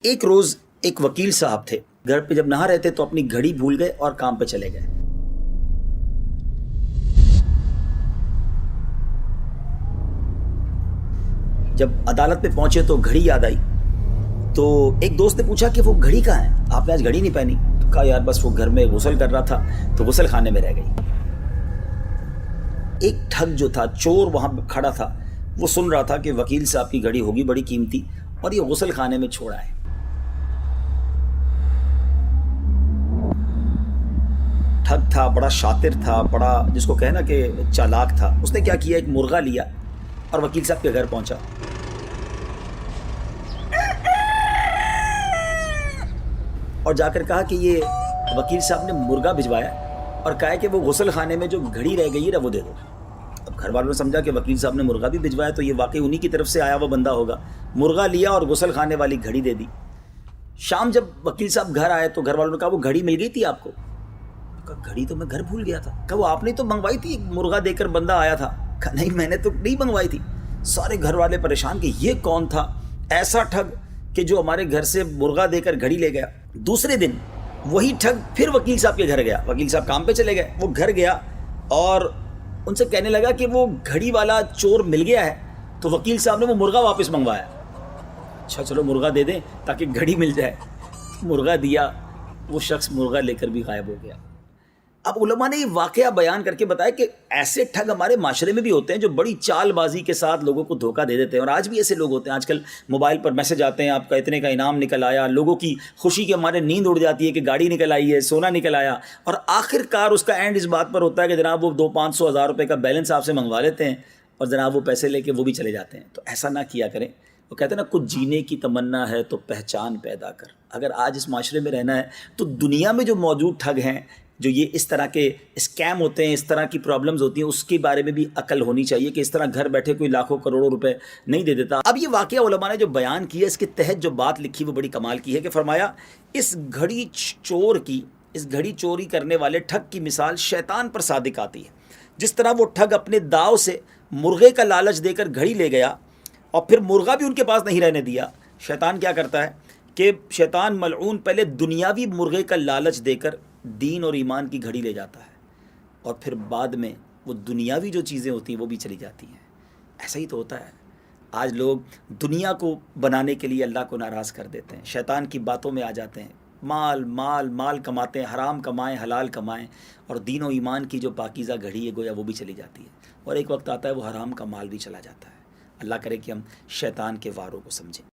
ایک روز ایک وکیل صاحب تھے، گھر پہ جب نہا رہے تھے تو اپنی گھڑی بھول گئے اور کام پہ چلے گئے۔ جب عدالت پہ پہنچے تو گھڑی یاد آئی، تو ایک دوست نے پوچھا کہ وہ گھڑی کہاں ہے، آپ نے آج گھڑی نہیں پہنی؟ تو کہا یار بس وہ گھر میں غسل کر رہا تھا تو غسل خانے میں رہ گئی۔ ایک ٹھگ جو تھا، چور وہاں کھڑا تھا، وہ سن رہا تھا کہ وکیل صاحب کی گھڑی ہوگی بڑی قیمتی اور یہ غسل خانے میں چھوڑا ہے۔ ٹھگ تھا، بڑا شاطر تھا، بڑا جس کو کہنا کہ چالاک تھا۔ اس نے کیا کیا، ایک مرغا لیا اور وکیل صاحب کے گھر پہنچا اور جا کر کہا کہ یہ وکیل صاحب نے مرغا بھجوایا اور کہا کہ وہ غسل خانے میں جو گھڑی رہ گئی ہے نا وہ دے دو۔ اب گھر والوں نے سمجھا کہ وکیل صاحب نے مرغا بھی بھجوایا تو یہ واقعی انہی کی طرف سے آیا ہوا بندہ ہوگا۔ مرغا لیا اور غسل خانے والی گھڑی دے دی۔ شام جب وکیل صاحب گھر آئے تو گھر والوں نے کہا وہ گھڑی مل گئی تھی آپ کو؟ کہا گھڑی تو میں گھر بھول گیا تھا۔ کہا وہ آپ نے تو منگوائی تھی، مرغا دے کر بندہ آیا تھا۔ کہا نہیں میں نے تو نہیں منگوائی تھی۔ سارے گھر والے پریشان کہ یہ کون تھا ایسا ٹھگ کہ جو ہمارے گھر سے مرغا دے کر گھڑی لے گیا۔ دوسرے دن وہی ٹھگ پھر وکیل صاحب کے گھر گیا، وکیل صاحب کام پہ چلے گئے، وہ گھر گیا اور ان سے کہنے لگا کہ وہ گھڑی والا چور مل گیا ہے۔ تو وکیل صاحب نے وہ مرغا واپس منگوایا۔ اچھا چلو مرغا دے دیں تاکہ گھڑی مل جائے۔ مرغا دیا، وہ شخص مرغا لے کر بھی غائب ہو گیا۔ اب علماء نے یہ واقعہ بیان کر کے بتایا کہ ایسے ٹھگ ہمارے معاشرے میں بھی ہوتے ہیں جو بڑی چال بازی کے ساتھ لوگوں کو دھوکہ دے دیتے ہیں، اور آج بھی ایسے لوگ ہوتے ہیں۔ آج کل موبائل پر میسج آتے ہیں آپ کا اتنے کا انعام نکل آیا، لوگوں کی خوشی کے ہمارے نیند اڑ جاتی ہے کہ گاڑی نکل آئی ہے، سونا نکل آیا، اور آخر کار اس کا اینڈ اس بات پر ہوتا ہے کہ جناب وہ 200-500 ہزار روپے کا بیلنس آپ سے منگوا لیتے ہیں اور جناب وہ پیسے لے کے وہ بھی چلے جاتے ہیں۔ تو ایسا نہ کیا کریں۔ وہ کہتے ہیں نا کچھ جینے کی تمنا ہے تو پہچان پیدا کر۔ اگر آج اس معاشرے میں رہنا ہے تو دنیا میں جو موجود ٹھگ ہیں، جو یہ اس طرح کے اسکیم ہوتے ہیں، اس طرح کی پرابلمز ہوتی ہیں، اس کے بارے میں بھی عقل ہونی چاہیے کہ اس طرح گھر بیٹھے کوئی لاکھوں کروڑوں روپے نہیں دے دیتا۔ اب یہ واقعہ علماء نے جو بیان کیا، اس کے تحت جو بات لکھی وہ بڑی کمال کی ہے کہ فرمایا اس گھڑی چوری کرنے والے ٹھگ کی مثال شیطان پر صادق آتی ہے۔ جس طرح وہ ٹھگ اپنے داؤ سے مرغے کا لالچ دے کر گھڑی لے گیا اور پھر مرغا بھی ان کے پاس نہیں رہنے دیا، شیطان کیا کرتا ہے کہ شیطان ملعون پہلے دنیاوی مرغے کا لالچ دے کر دین اور ایمان کی گھڑی لے جاتا ہے اور پھر بعد میں وہ دنیاوی جو چیزیں ہوتی ہیں وہ بھی چلی جاتی ہیں۔ ایسا ہی تو ہوتا ہے۔ آج لوگ دنیا کو بنانے کے لیے اللہ کو ناراض کر دیتے ہیں، شیطان کی باتوں میں آ جاتے ہیں، مال مال مال کماتے ہیں، حرام کمائیں حلال کمائیں، اور دین و ایمان کی جو پاکیزہ گھڑی ہے گویا وہ بھی چلی جاتی ہے، اور ایک وقت آتا ہے وہ حرام کا مال بھی چلا جاتا ہے۔ اللہ کرے کہ ہم شیطان کے واروں کو سمجھیں۔